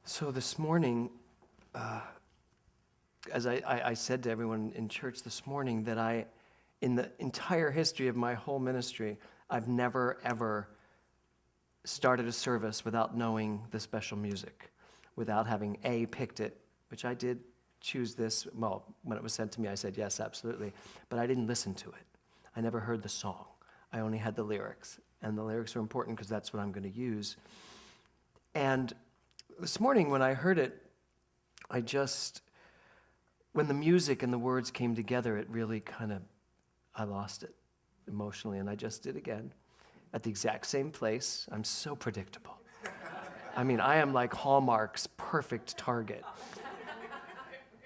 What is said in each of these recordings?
So this morning, as I said to everyone in church this morning, that in the entire history of my whole ministry, I've never, ever started a service without knowing the special music, without having picked it, which I did choose this. Well, when it was sent to me, I said, yes, absolutely. But I didn't listen to it. I never heard the song. I only had the lyrics. And the lyrics are important because that's what I'm going to use. And this morning when I heard it, when the music and the words came together, it really I lost it emotionally, and I just did again at the exact same place. I'm so predictable. I mean, I am like Hallmark's perfect target.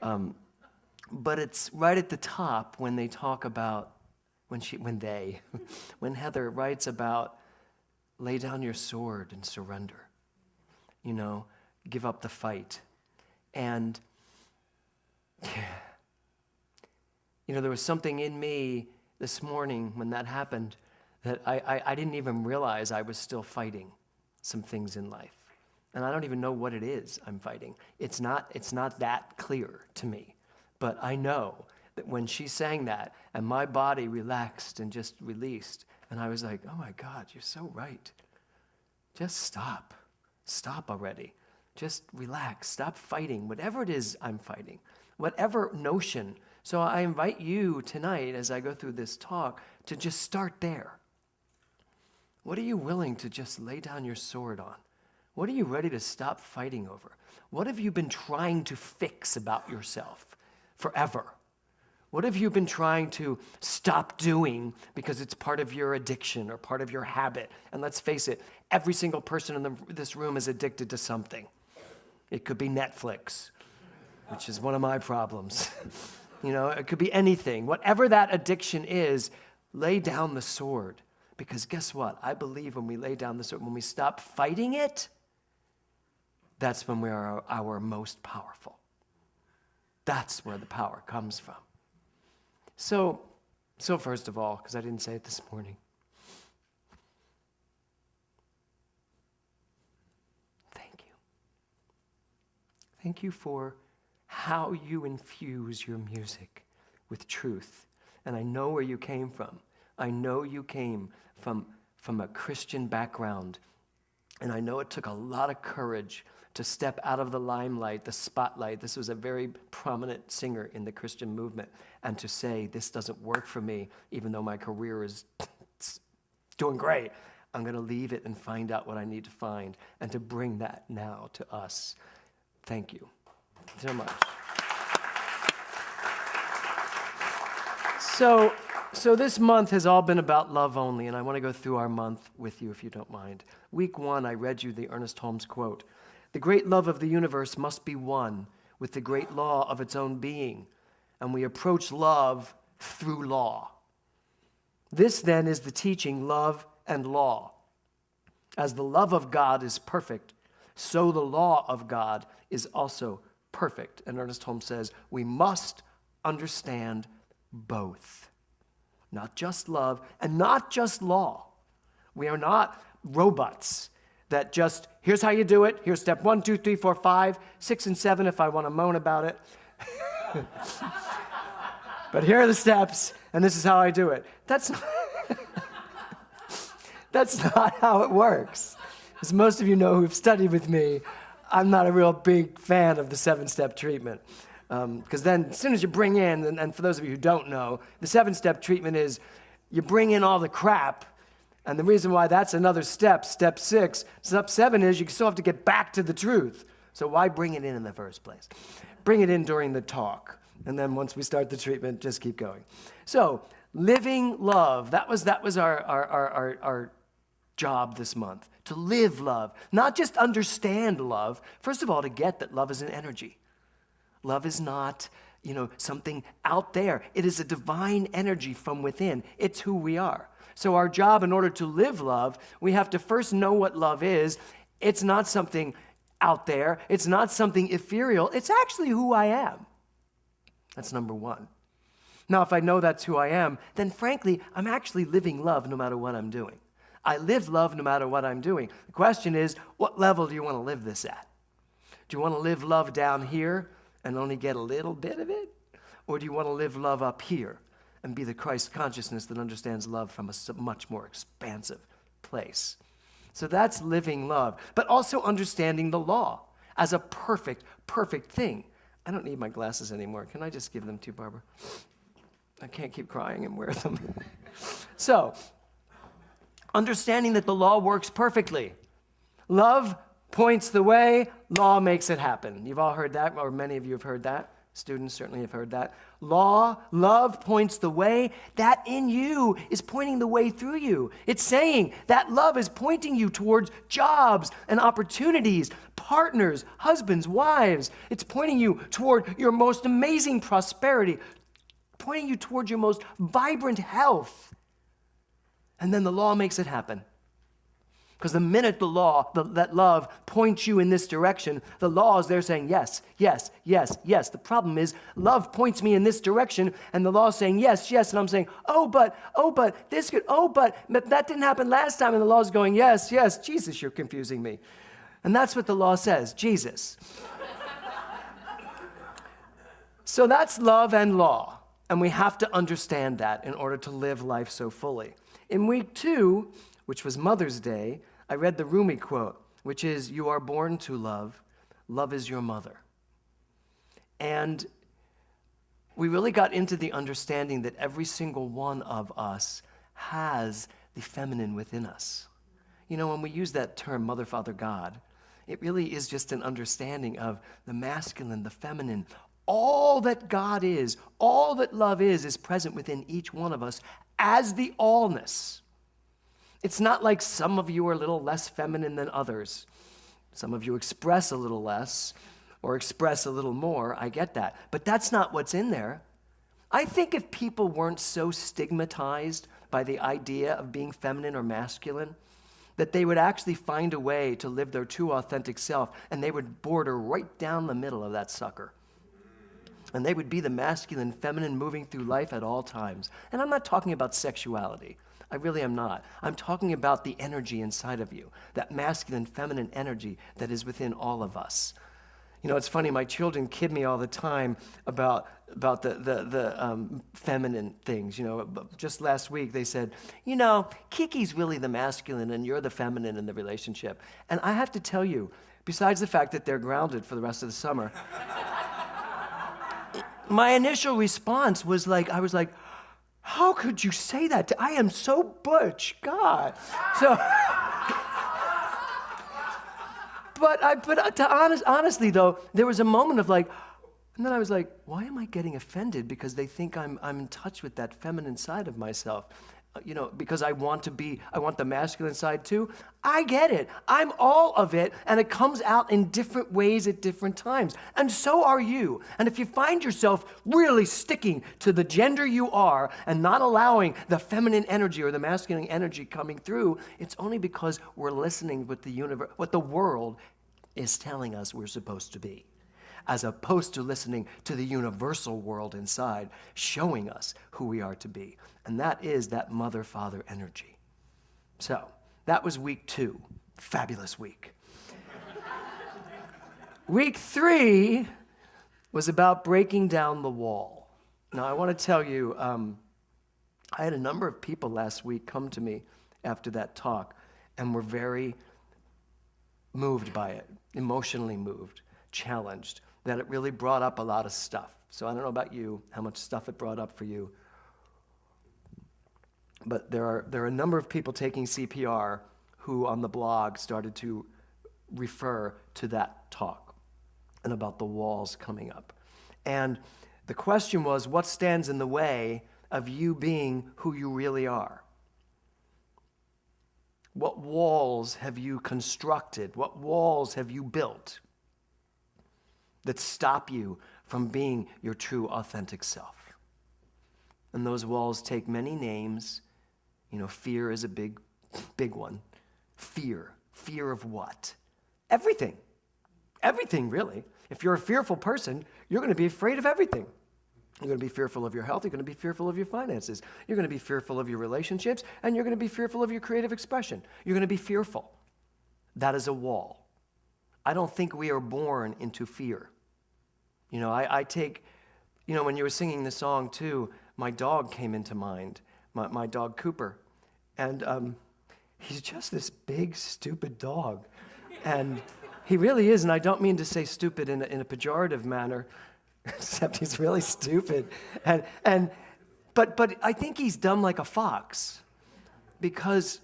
But it's right at the top when they talk about, when Heather writes about lay down your sword and surrender, give up the fight. And there was something in me this morning when that happened that I didn't even realize I was still fighting some things in life. And I don't even know what it is I'm fighting. It's not that clear to me. But I know that when she sang that and my body relaxed and just released, and I was like, oh my God, you're so right. Just stop. Stop already. Just relax. Stop fighting. Whatever it is I'm fighting. Whatever notion. So I invite you tonight as I go through this talk to just start there. What are you willing to just lay down your sword on? What are you ready to stop fighting over? What have you been trying to fix about yourself forever? What have you been trying to stop doing because it's part of your addiction or part of your habit? And let's face it, every single person in this room is addicted to something. It could be Netflix, which is one of my problems. It could be anything. Whatever that addiction is, lay down the sword. Because guess what? I believe when we lay down the sword, when we stop fighting it, that's when we are our most powerful. That's where the power comes from. So first of all, because I didn't say it this morning, thank you. Thank you for how you infuse your music with truth. And I know where you came from. I know you came from a Christian background. And I know it took a lot of courage to step out of the limelight, the spotlight. This was a very prominent singer in the Christian movement. And to say, this doesn't work for me, even though my career is doing great, I'm going to leave it and find out what I need to find, and to bring that now to us. Thank you so much. So this month has all been about love only, and I want to go through our month with you, if you don't mind. Week 1, I read you the Ernest Holmes quote. The great love of the universe must be one with the great law of its own being, and we approach love through law. This then is the teaching, love and law. As the love of God is perfect, so the law of God is also perfect. And Ernest Holmes says, we must understand both. Not just love and not just law. We are not robots that just, here's how you do it. Here's step 1, 2, 3, 4, 5, 6, and 7 if I want to moan about it. But here are the steps, and this is how I do it. That's not how it works. As most of you know who've studied with me, I'm not a real big fan of the 7-step treatment. Because then as soon as you bring in, and for those of you who don't know, the 7-step treatment is you bring in all the crap, and the reason why that's another step 6, step 7 is you still have to get back to the truth. So why bring it in the first place? Bring it in during the talk, and then once we start the treatment, just keep going. So living love, that was our job this month, to live love, not just understand love. First of all, to get that love is an energy. Love is not, something out there. It is a divine energy from within. It's who we are. So our job, in order to live love, we have to first know what love is. It's not something out there. It's not something ethereal. It's actually who I am. That's number 1. Now, if I know that's who I am, then frankly, I'm actually living love no matter what I'm doing. I live love no matter what I'm doing. The question is, what level do you want to live this at? Do Do you want to live love down here and only get a little bit of it? Or do you want to live love up here and be the Christ consciousness that understands love from a much more expansive place? So that's living love, but also understanding the law as a perfect, perfect thing. I don't need my glasses anymore. Can I just give them to you, Barbara? I can't keep crying and wear them. So, understanding that the law works perfectly. Love points the way, law makes it happen. You've all heard that, or many of you have heard that. Students certainly have heard that. Love points the way. That in you is pointing the way through you. It's saying that love is pointing you towards jobs and opportunities, partners, husbands, wives. It's pointing you toward your most amazing prosperity, pointing you towards your most vibrant health. And then the law makes it happen. Because the minute that love points you in this direction, the law is there saying, yes, yes, yes, yes. The problem is love points me in this direction, and the law is saying, yes, yes. And I'm saying, but this could, but that didn't happen last time. And the law is going, yes, yes. Jesus, you're confusing me. And that's what the law says, Jesus. So that's love and law. And we have to understand that in order to live life so fully. In week 2, which was Mother's Day, I read the Rumi quote, which is, you are born to love, love is your mother. And we really got into the understanding that every single one of us has the feminine within us. You know, when we use that term, Mother, Father, God, it really is just an understanding of the masculine, the feminine. All that God is, all that love is present within each one of us as the allness. It's not like some of you are a little less feminine than others. Some of you express a little less or express a little more. I get that. But that's not what's in there. I think if people weren't so stigmatized by the idea of being feminine or masculine, that they would actually find a way to live their true authentic self, and they would border right down the middle of that sucker. And they would be the masculine, feminine, moving through life at all times. And I'm not talking about sexuality. I really am not. I'm talking about the energy inside of you, that masculine, feminine energy that is within all of us. You know, it's funny, my children kid me all the time about the feminine things. You know, just last week they said, you know, Kiki's really the masculine and you're the feminine in the relationship. And I have to tell you, besides the fact that they're grounded for the rest of the summer, my initial response was like, I was like, how could you say that? I am so butch, God. So, honestly though, there was a moment of like, and then I was like, why am I getting offended? Because they think I'm in touch with that feminine side of myself. You know, because I want the masculine side too. I get it. I'm all of it, and it comes out in different ways at different times. And so are you. And if you find yourself really sticking to the gender you are and not allowing the feminine energy or the masculine energy coming through, it's only because we're listening with the universe, what the world is telling us we're supposed to be, as opposed to listening to the universal world inside, showing us who we are to be. And that is that mother-father energy. So, that was week 2. Fabulous week. Week 3 was about breaking down the wall. Now, I want to tell you, I had a number of people last week come to me after that talk and were very moved by it, emotionally moved, challenged, that it really brought up a lot of stuff. So I don't know about you, how much stuff it brought up for you. But there are a number of people taking CPR who on the blog started to refer to that talk and about the walls coming up. And the question was, what stands in the way of you being who you really are? What walls have you constructed? What walls have you built that stop you from being your true authentic self? And those walls take many names. You know, fear is a big one. Fear of what? Everything, really. If you're a fearful person, you're going to be afraid of everything. You're going to be fearful of your health. You're going to be fearful of your finances. You're going to be fearful of your relationships, and you're going to be fearful of your creative expression. You're going to be fearful. That is a wall. I don't think we are born into fear. I take, when you were singing the song too, my dog came into mind, my dog Cooper. And he's just this big, stupid dog. And he really is, and I don't mean to say stupid in a pejorative manner, except he's really stupid. But I think he's dumb like a fox, because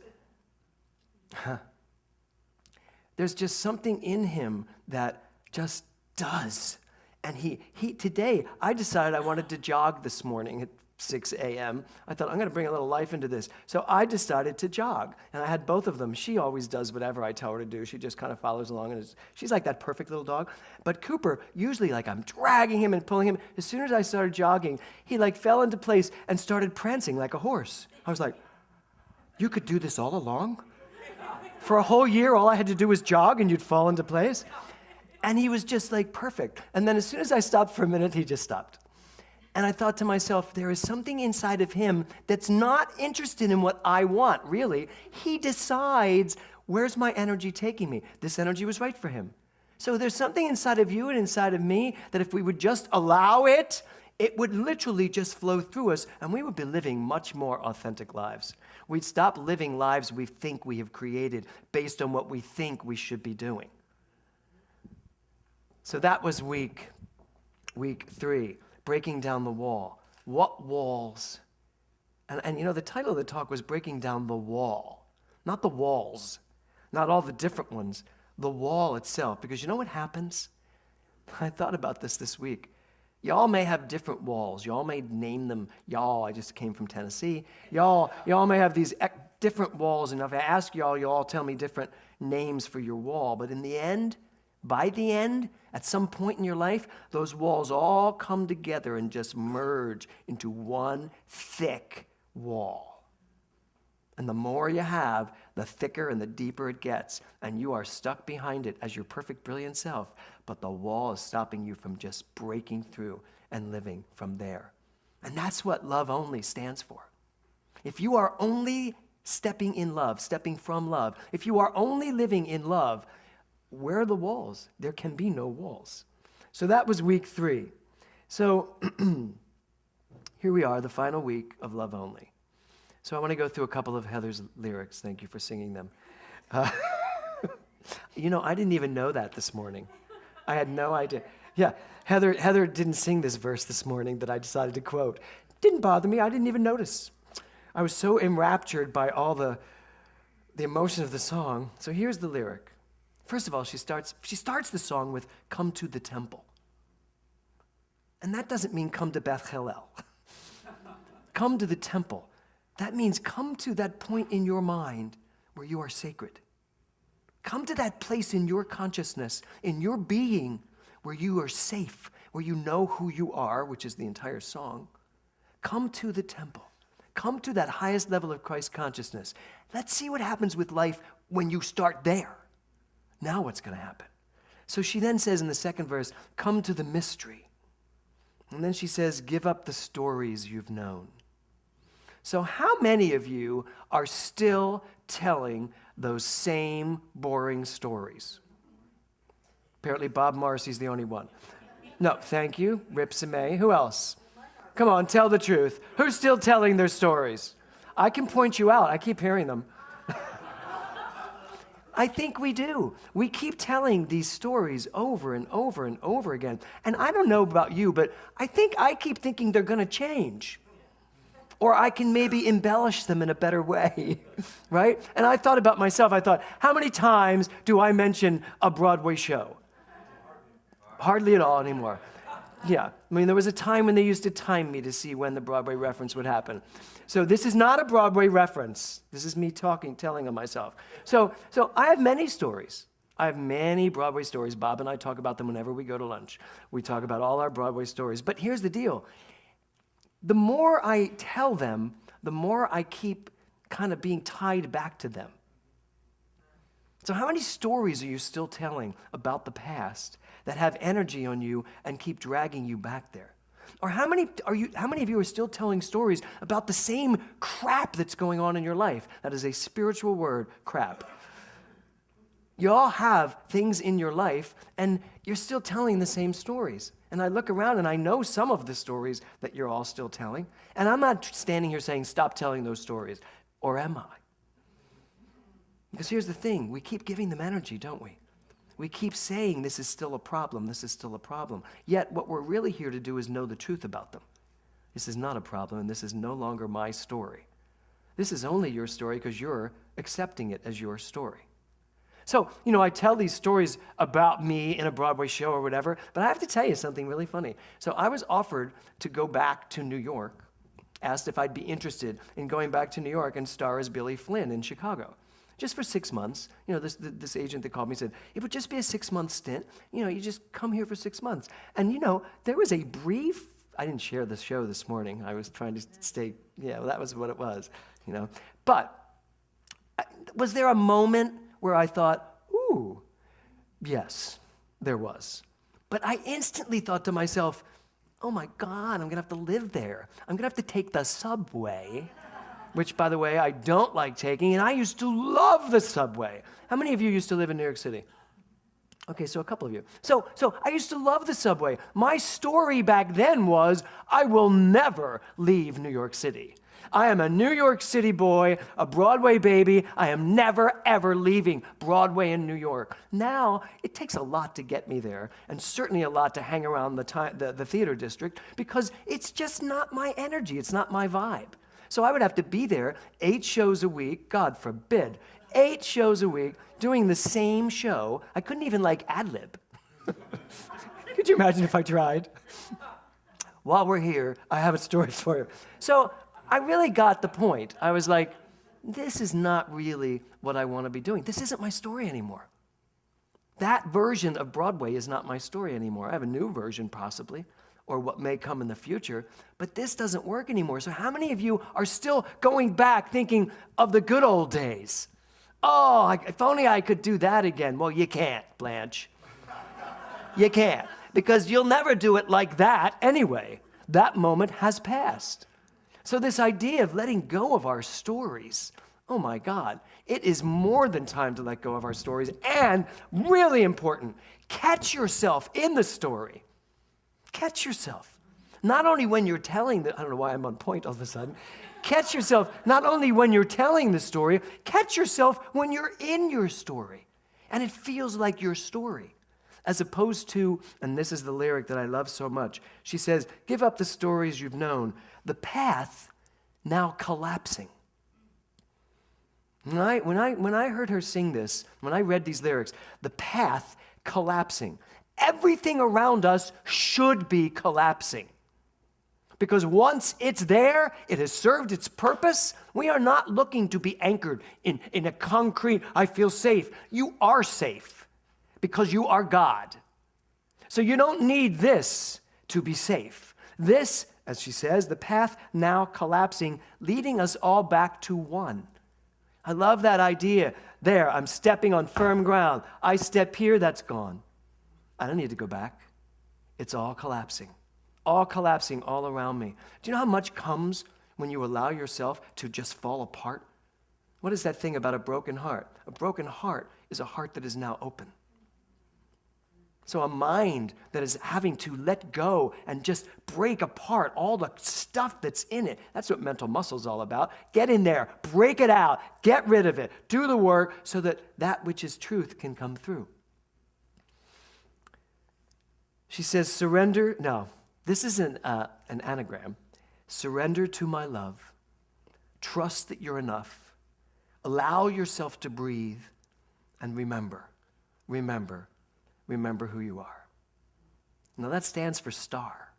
there's just something in him that just does. And today, I decided I wanted to jog this morning at 6 a.m. I thought, I'm going to bring a little life into this. So I decided to jog, and I had both of them. She always does whatever I tell her to do. She just kind of follows along, and she's like that perfect little dog. But Cooper, usually I'm dragging him and pulling him. As soon as I started jogging, he fell into place and started prancing like a horse. I was like, you could do this all along? For a whole year, all I had to do was jog, and you'd fall into place? And he was just perfect. And then as soon as I stopped for a minute, he just stopped. And I thought to myself, there is something inside of him that's not interested in what I want, really. He decides, where's my energy taking me? This energy was right for him. So there's something inside of you and inside of me that if we would just allow it, it would literally just flow through us, and we would be living much more authentic lives. We'd stop living lives we think we have created based on what we think we should be doing. So that was week 3. Breaking down the wall. What walls? And the title of the talk was Breaking Down the Wall. Not the walls. Not all the different ones. The wall itself. Because you know what happens? I thought about this week. Y'all may have different walls. Y'all may name them. Y'all, I just came from Tennessee. Y'all may have these different walls. And if I ask y'all all tell me different names for your wall. But in the end, by the end, at some point in your life, those walls all come together and just merge into one thick wall. And the more you have, the thicker and the deeper it gets. And you are stuck behind it as your perfect, brilliant self. But the wall is stopping you from just breaking through and living from there. And that's what love only stands for. If you are only stepping in love, stepping from love, if you are only living in love, where are the walls? There can be no walls. So that was week 3. So here we are, the final week of Love Only. So I want to go through a couple of Heather's lyrics. Thank you for singing them. I didn't even know that this morning. I had no idea. Yeah, Heather didn't sing this verse this morning that I decided to quote. Didn't bother me. I didn't even notice. I was so enraptured by all the emotion of the song. So here's the lyric. First of all, she starts the song with "Come to the temple." And that doesn't mean come to Beth Hillel. Come to the temple. That means come to that point in your mind where you are sacred. Come to that place in your consciousness, in your being, where you are safe, where you know who you are, which is the entire song. Come to the temple. Come to that highest level of Christ consciousness. Let's see what happens with life when you start there. Now what's going to happen? So she then says in the second verse, come to the mystery. And then she says, give up the stories you've known. So how many of you are still telling those same boring stories? Apparently Bob Marcy's the only one. No, thank you. Rip Samay. Who else? Come on, tell the truth. Who's still telling their stories? I can point you out. I keep hearing them. I think we do. We keep telling these stories over and over and over again. And I don't know about you, but I keep thinking they're going to change. Or I can maybe embellish them in a better way, right? And I thought about myself. I thought, how many times do I mention a Broadway show? Hardly at all anymore. Yeah, I mean, there was a time when they used to time me to see when the Broadway reference would happen. So this is not a Broadway reference. This is me telling of myself. So I have many stories. I have many Broadway stories. Bob and I talk about them whenever we go to lunch. We talk about all our Broadway stories. But here's the deal. The more I tell them, the more I keep kind of being tied back to them. So how many stories are you still telling about the past that have energy on you and keep dragging you back there? Or how many of you are still telling stories about the same crap that's going on in your life? That is a spiritual word, crap. You all have things in your life, and you're still telling the same stories. And I look around, and I know some of the stories that you're all still telling. And I'm not standing here saying, stop telling those stories. Or am I? Because here's the thing. We keep giving them energy, don't we? We keep saying this is still a problem, this is still a problem. Yet what we're really here to do is know the truth about them. This is not a problem, and this is no longer my story. This is only your story because you're accepting it as your story. So, I tell these stories about me in a Broadway show or whatever, but I have to tell you something really funny. So I was offered to go back to New York, asked if I'd be interested in going back to New York and star as Billy Flynn in Chicago. Just for 6 months. This agent that called me said, it would just be a 6-month stint. You just come here for 6 months. And, there was a brief, I didn't share the show this morning. I was trying to stay, that was what it was, But was there a moment where I thought, ooh, yes, there was. But I instantly thought to myself, oh my God, I'm going to have to live there. I'm going to have to take the subway, which, by the way, I don't like taking, and I used to love the subway. How many of you used to live in New York City? Okay, so a couple of you. So I used to love the subway. My story back then was, I will never leave New York City. I am a New York City boy, a Broadway baby. I am never, ever leaving Broadway in New York. Now, it takes a lot to get me there, and certainly a lot to hang around the theater district, because it's just not my energy. It's not my vibe. So I would have to be there 8 shows a week, God forbid, 8 shows a week, doing the same show. I couldn't even ad-lib. Could you imagine if I tried? While we're here, I have a story for you. So I really got the point. I was like, this is not really what I want to be doing. This isn't my story anymore. That version of Broadway is not my story anymore. I have a new version possibly, or what may come in the future, but this doesn't work anymore. So how many of you are still going back thinking of the good old days? Oh, if only I could do that again. Well, you can't, Blanche. You can't, because you'll never do it like that anyway. That moment has passed. So this idea of letting go of our stories, oh my God, it is more than time to let go of our stories. And really important, catch yourself in the story. Catch yourself. Not only when you're telling I don't know why I'm on point all of a sudden. Catch yourself not only when you're telling the story, catch yourself when you're in your story. And it feels like your story. As opposed to, and this is the lyric that I love so much, she says, give up the stories you've known, the path now collapsing. When I heard her sing this, when I read these lyrics, the path collapsing, everything around us should be collapsing. Because once it's there, it has served its purpose. We are not looking to be anchored in a concrete, I feel safe. You are safe because you are God. So you don't need this to be safe. This, as she says, the path now collapsing, leading us all back to one. I love that idea. There, I'm stepping on firm ground. I step here, that's gone. I don't need to go back. It's all collapsing all around me. Do you know how much comes when you allow yourself to just fall apart? What is that thing about a broken heart? A broken heart is a heart that is now open. So a mind that is having to let go and just break apart all the stuff that's in it. That's what mental muscle is all about. Get in there, break it out, get rid of it, do the work so that that which is truth can come through. She says, surrender. No, this isn't an anagram. Surrender to my love. Trust that you're enough. Allow yourself to breathe and remember who you are. Now that stands for STAR.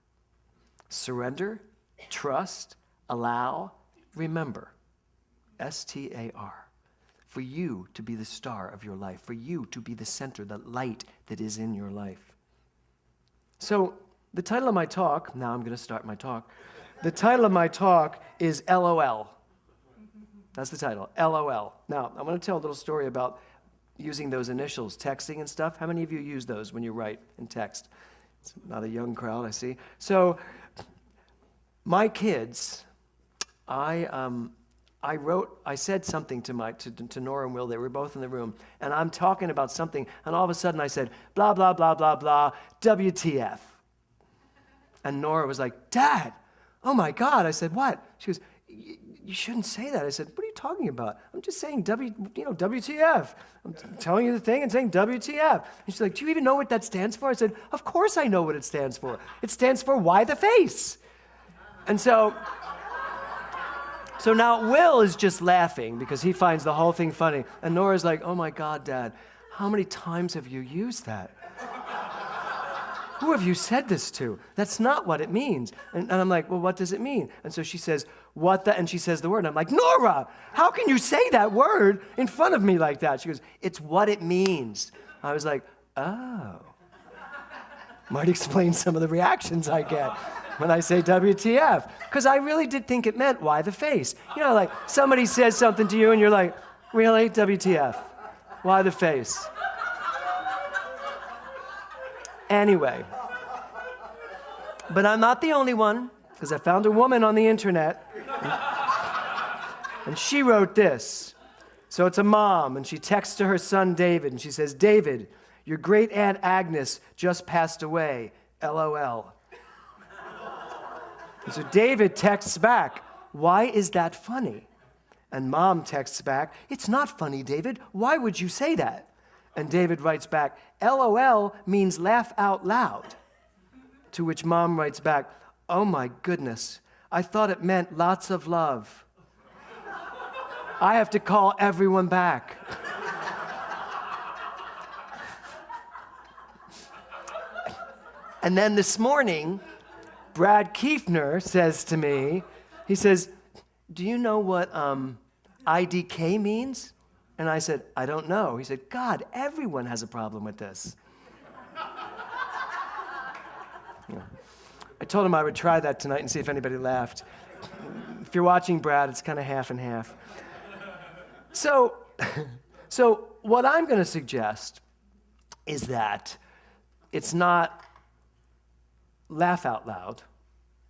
Surrender, trust, allow, remember. STAR. For you to be the star of your life. For you to be the center, the light that is in your life. So the title of my talk, now I'm going to start my talk. The title of my talk is L.O.L. That's the title, L.O.L. Now, I want to tell a little story about using those initials, texting and stuff. How many of you use those when you write and text? It's not a young crowd, I see. So, my kids, I I said something to Nora and Will. They were both in the room, and I'm talking about something, and all of a sudden I said, blah, blah, blah, blah, blah, WTF. And Nora was like, Dad, oh my God. I said, what? She goes, you shouldn't say that. I said, what are you talking about? I'm just saying WTF. I'm telling you the thing and saying WTF. And she's like, do you even know what that stands for? I said, of course I know what it stands for. It stands for why the face. And so now Will is just laughing because he finds the whole thing funny. And Nora's like, oh my God, Dad, how many times have you used that? Who have you said this to? That's not what it means. And I'm like, well, what does it mean? And so she says, and she says the word. And I'm like, Nora, how can you say that word in front of me like that? She goes, it's what it means. I was like, oh. Might explain some of the reactions I get when I say WTF. Because I really did think it meant, why the face? You know, like somebody says something to you and you're like, really? WTF? Why the face? Anyway, but I'm not the only one, because I found a woman on the internet, and she wrote this. So it's a mom, and she texts to her son David, and she says, David, your great aunt Agnes just passed away, L.O.L. And so David texts back, why is that funny? And mom texts back, it's not funny, David. Why would you say that? And David writes back, L.O.L. means laugh out loud. To which mom writes back, oh my goodness, I thought it meant lots of love. I have to call everyone back. And then this morning, Brad Kiefner says to me, he says, do you know what IDK means? And I said, I don't know. He said, God, everyone has a problem with this. Yeah. I told him I would try that tonight and see if anybody laughed. If you're watching Brad, it's kind of half and half. So what I'm going to suggest is that it's not laugh out loud.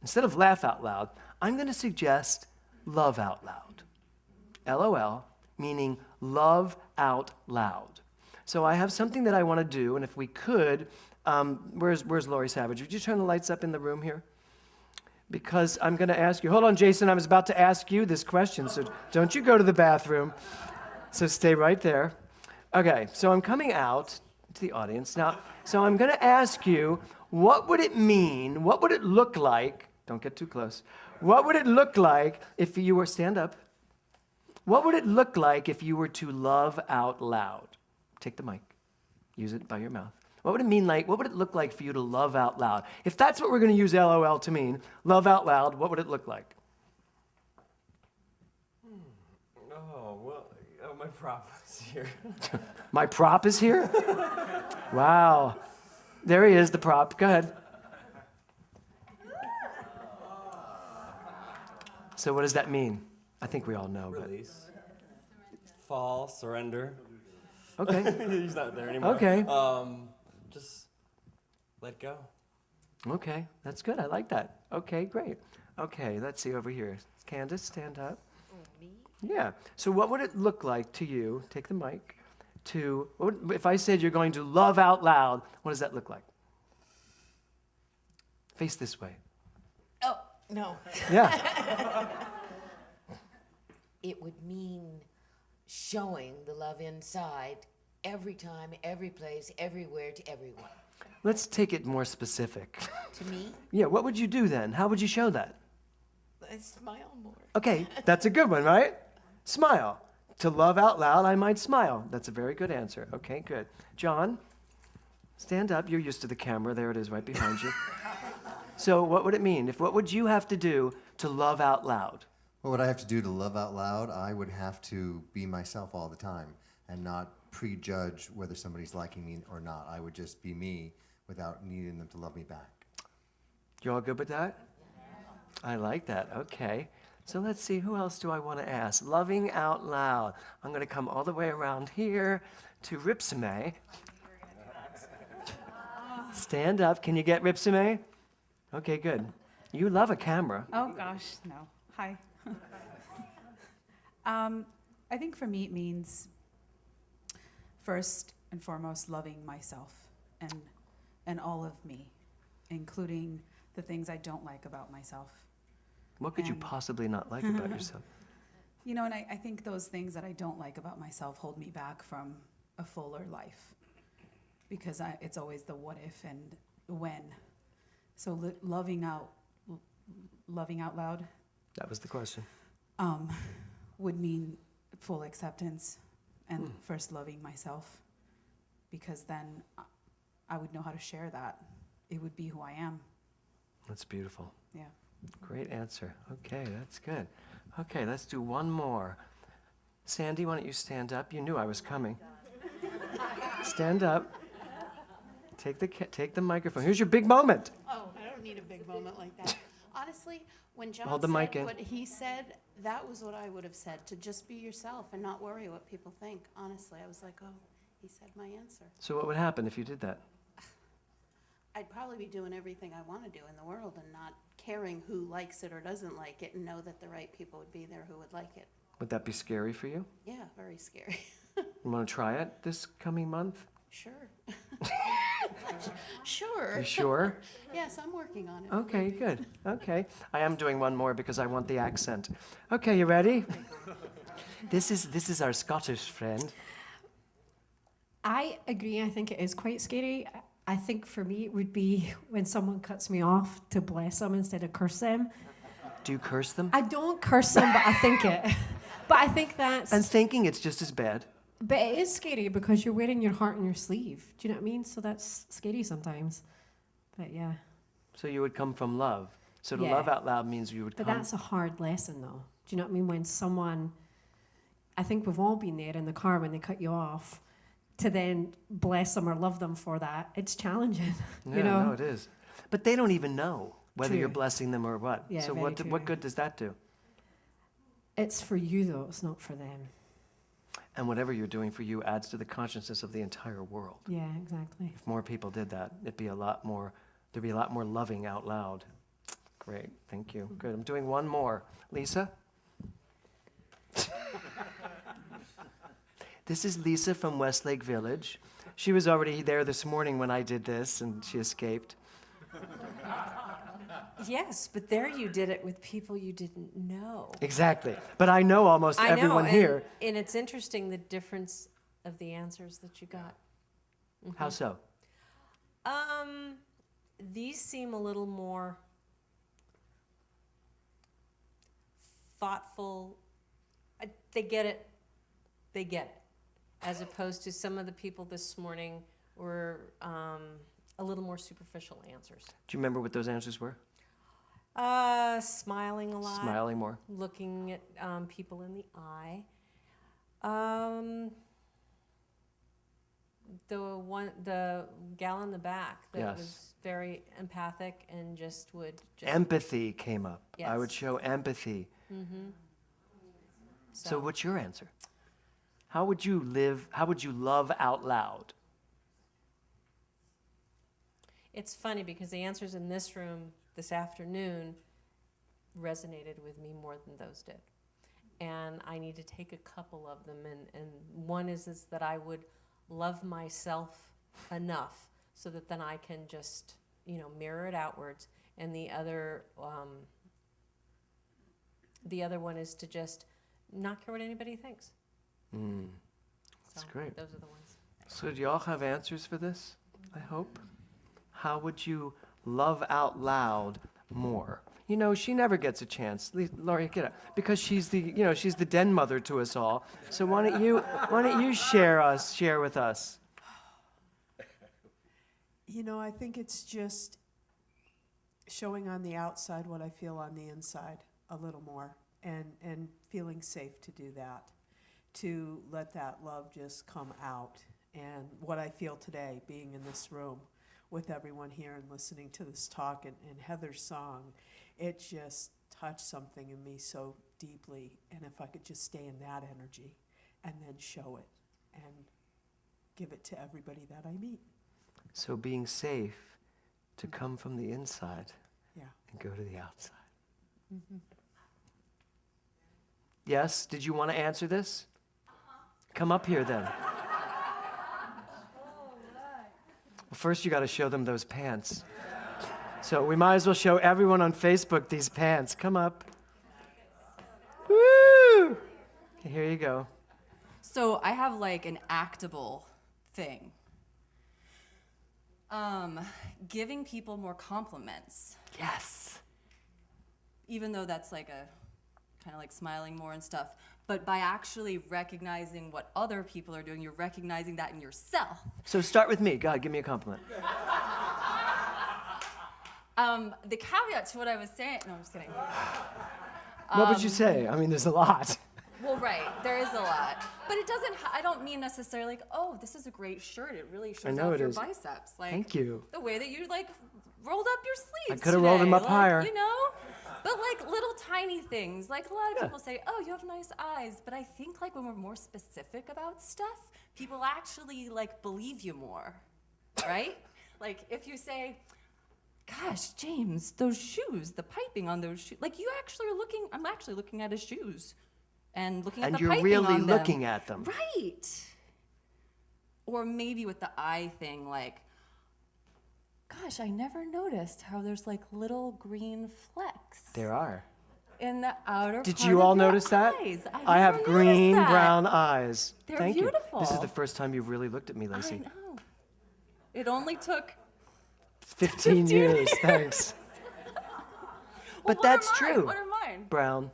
Instead of laugh out loud, I'm going to suggest love out loud. LOL, meaning love out loud. So I have something that I want to do, and if we could, where's Lori Savage? Would you turn the lights up in the room here? Because I'm going to ask you. Hold on, Jason. I was about to ask you this question, so don't you go to the bathroom. So stay right there. Okay, so I'm coming out to the audience now. So I'm going to ask you, what would it mean? What would it look like? Don't get too close. What would it look like if you were, stand up. What would it look like if you were to love out loud? Take the mic. Use it by your mouth. What would it mean like, what would it look like for you to love out loud? If that's what we're going to use LOL to mean, love out loud, what would it look like? My prop is here. My prop is here? Wow. There he is, the prop. Go ahead. So what does that mean? I think we all know. Release. Fall, surrender. Okay. He's not there anymore. Okay. Just let go. Okay, that's good. I like that. Okay, great. Okay, let's see over here. Candace, stand up. Me? Yeah. So what would it look like to you, take the mic, if I said you're going to love out loud, what does that look like? Face this way. Oh, no. Yeah. It would mean showing the love inside every time, every place, everywhere, to everyone. Let's take it more specific. To me, Yeah, what would you do then? How would you show that? I smile more. Okay, that's a good one, right? Smile. To love out loud, I might smile. That's a very good answer. Okay, good. John, stand up. You're used to the camera. There it is right behind you. So what would it mean? What would you have to do to love out loud? What would I have to do to love out loud? I would have to be myself all the time and not prejudge whether somebody's liking me or not. I would just be me without needing them to love me back. You all good with that? I like that. Okay. So let's see, who else do I want to ask? Loving out loud. I'm going to come all the way around here to Ripsime. Stand up. Can you get Ripsime? Okay, good. You love a camera. Oh, gosh, no. Hi. I think for me it means first and foremost loving myself and all of me, including the things I don't like about myself. What could you And- possibly not like about yourself? You know, and I think those things that I don't like about myself hold me back from a fuller life, because it's always the what if and when. So loving out loud That was the question. would mean full acceptance and first loving myself, because then I would know how to share that. It would be who I am. That's beautiful. Yeah. Great answer. Okay, that's good. Okay, let's do one more. Sandy, why don't you stand up? You knew I was coming. Stand up. Take the microphone. Here's your big moment. Oh, I don't need a big moment like that. Honestly, when John Hold the mic said in. what he said, that was what I would have said, to just be yourself and not worry what people think. Honestly, I was like, oh, he said my answer. So what would happen if you did that? I'd probably be doing everything I want to do in the world and not caring who likes it or doesn't like it, and know that the right people would be there who would like it. Would that be scary for you? Yeah, very scary. You want to try it this coming month? Sure. Sure. You sure? Yes, I'm working on it. Okay, good. Okay. I am doing one more because I want the accent. Okay, you ready? This is our Scottish friend. I agree. I think it is quite scary. I think for me it would be when someone cuts me off to bless them instead of curse them. Do you curse them? I don't curse them, but I think it. But I think that's. And thinking it's just as bad. But it is scary because you're wearing your heart on your sleeve. Do you know what I mean? So that's scary sometimes. But yeah. So you would come from love. So to Yeah. love out loud means you would But come. that's a hard lesson, though. Do you know what I mean? When someone, I think we've all been there in the car when they cut you off, to then bless them or love them for that. It's challenging. Yeah, you know? no, it is. But they don't even know whether you're True. blessing them or what. Yeah, so very what true. good does that do? It's for you, though. It's not for them. And whatever you're doing for you adds to the consciousness of the entire world. Yeah, exactly. If more people did that, there'd be a lot more loving out loud. Great, thank you. Good. I'm doing one more. Lisa? This is Lisa from Westlake Village. She was already there this morning when I did this, and she escaped. Yes, but there you did it with people you didn't know. Exactly. But I know almost I know, everyone here. and it's interesting the difference of the answers that you got. How so? These seem a little more thoughtful. They get it. They get it. As opposed to some of the people this morning were a little more superficial answers. Do you remember what those answers were? Smiling a lot. Smiling more. Looking at people in the eye. The gal in the back that Yes. was very empathic and just would just. Empathy came up. I would Yes. show empathy. So what's your answer? How would you love out loud? It's funny because the answers in this room this afternoon resonated with me more than those did. And I need to take a couple of them. And one is that I would love myself enough so that then I can just, mirror it outwards. And the other one is to just not care what anybody thinks. That's So great. Those are the ones. So do y'all have answers for this? I hope. How would you love out loud more? She never gets a chance. Laurie, get up. Because she's the den mother to us all. So why don't you share with us? I think it's just showing on the outside what I feel on the inside a little more, and feeling safe to do that, to let that love just come out. And what I feel today, being in this room with everyone here and listening to this talk and Heather's song, it just touched something in me so deeply. And if I could just stay in that energy and then show it and give it to everybody that I meet. So being safe to come from the inside Yeah. and go to the outside. Yes? Did you want to answer this? Come up here then. Well, first you got to show them those pants. So we might as well show everyone on Facebook these pants. Come up. Woo! Okay, here you go. So I have like an actable thing. Giving people more compliments. Yes. Even though that's like a kind of like smiling more and stuff. But by actually recognizing what other people are doing, you're recognizing that in yourself. So start with me. God, give me a compliment. The caveat to what I was saying, no, I'm just kidding. What would you say? I mean, there's a lot. Well, right, there is a lot. But it doesn't, I don't mean necessarily like, oh, this is a great shirt. It really shows know off it your is. biceps. Like, Thank you. The way that you like rolled up your sleeves I coulda rolled 'em up like, higher. You know? But like little tiny things. Like a lot of people say, oh, you have nice eyes. But I think like when we're more specific about stuff, people actually like believe you more, right? Like if you say, gosh, James, those shoes, the piping on those shoes, like you actually are looking, I'm actually looking at his shoes and looking at And the you're piping really on them. looking at them. Right. Or maybe with the eye thing, like, gosh, I never noticed how there's like little green flecks There are. in the outer Did part you all of your notice that? eyes. I have never green noticed that. brown eyes. They're Thank you. This is beautiful. the first time you've really looked at me, I Lacey. know. It only took 15 years. Thanks. Well, But what that's are mine? true. What are mine? Brown.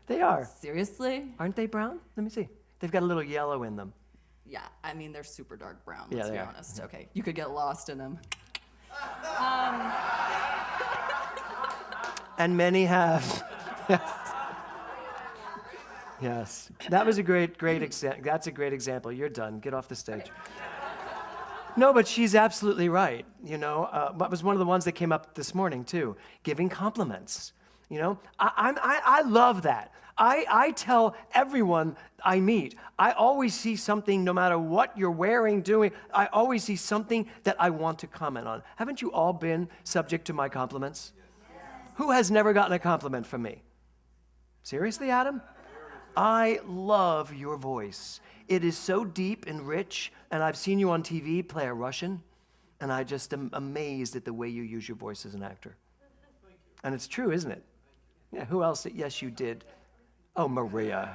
They are. Seriously? Aren't they brown? Let me see. They've got a little yellow in them. Yeah, I mean they're super dark brown. Yeah, Let's they be are. honest. Okay, you could get lost in them. And many have. Yes. Yes. That was a great example. That's a great example. You're done. Get off the stage. No, but she's absolutely right. You know, that was one of the ones that came up this morning too. Giving compliments. You know, I love that. I tell everyone I meet, I always see something, no matter what you're wearing, doing, I always see something that I want to comment on. Haven't you all been subject to my compliments? Yes. Who has never gotten a compliment from me? Seriously, Adam? I love your voice. It is so deep and rich, and I've seen you on TV play a Russian, and I just am amazed at the way you use your voice as an actor. And it's true, isn't it? Yeah, who else? Yes, you did. Oh, Maria.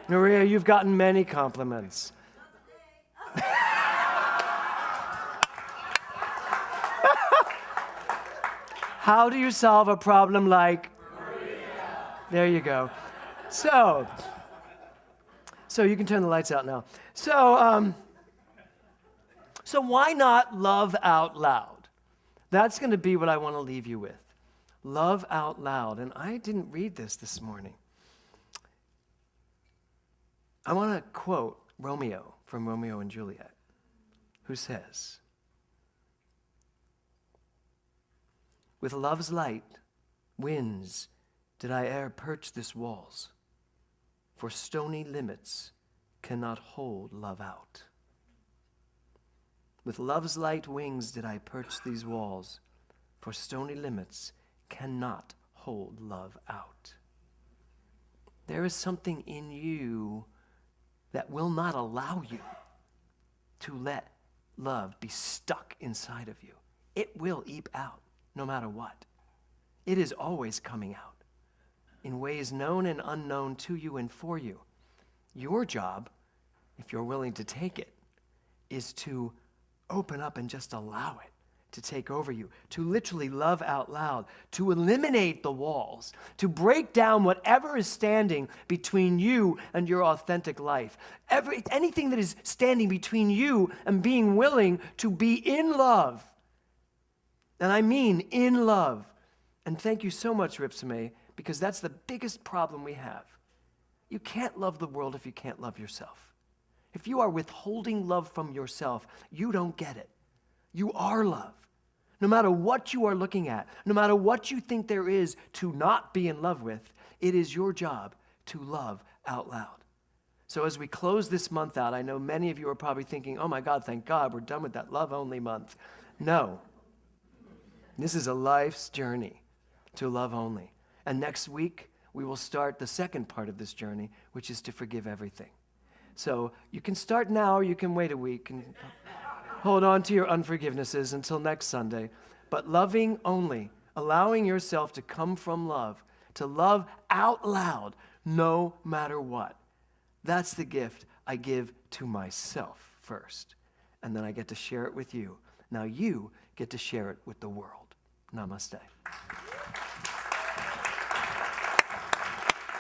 Maria, you've gotten many compliments. How do you solve a problem like Maria? There you go. So you can turn the lights out now. So why not love out loud? That's going to be what I want to leave you with. Love out loud. And I didn't read this morning. I want to quote Romeo from Romeo and Juliet, who says, "With love's light, winds, did I e'er perch this walls, for stony limits cannot hold love out. With love's light wings did I perch these walls, for stony limits cannot hold love out." There is something in you that will not allow you to let love be stuck inside of you. It will eep out no matter what. It is always coming out in ways known and unknown to you and for you. Your job, if you're willing to take it, is to open up and just allow it to take over you, to literally love out loud, to eliminate the walls, to break down whatever is standing between you and your authentic life. Anything that is standing between you and being willing to be in love. And I mean in love. And thank you so much, Ripsame, because that's the biggest problem we have. You can't love the world if you can't love yourself. If you are withholding love from yourself, you don't get it. You are love. No matter what you are looking at, no matter what you think there is to not be in love with, it is your job to love out loud. So as we close this month out, I know many of you are probably thinking, oh my God, thank God, we're done with that love only month. No. This is a life's journey. to love only. And next week, we will start the second part of this journey, which is to forgive everything. So you can start now, or you can wait a week and hold on to your unforgivenesses until next Sunday. But loving only, allowing yourself to come from love, to love out loud, no matter what. That's the gift I give to myself first. And then I get to share it with you. Now you get to share it with the world. Namaste.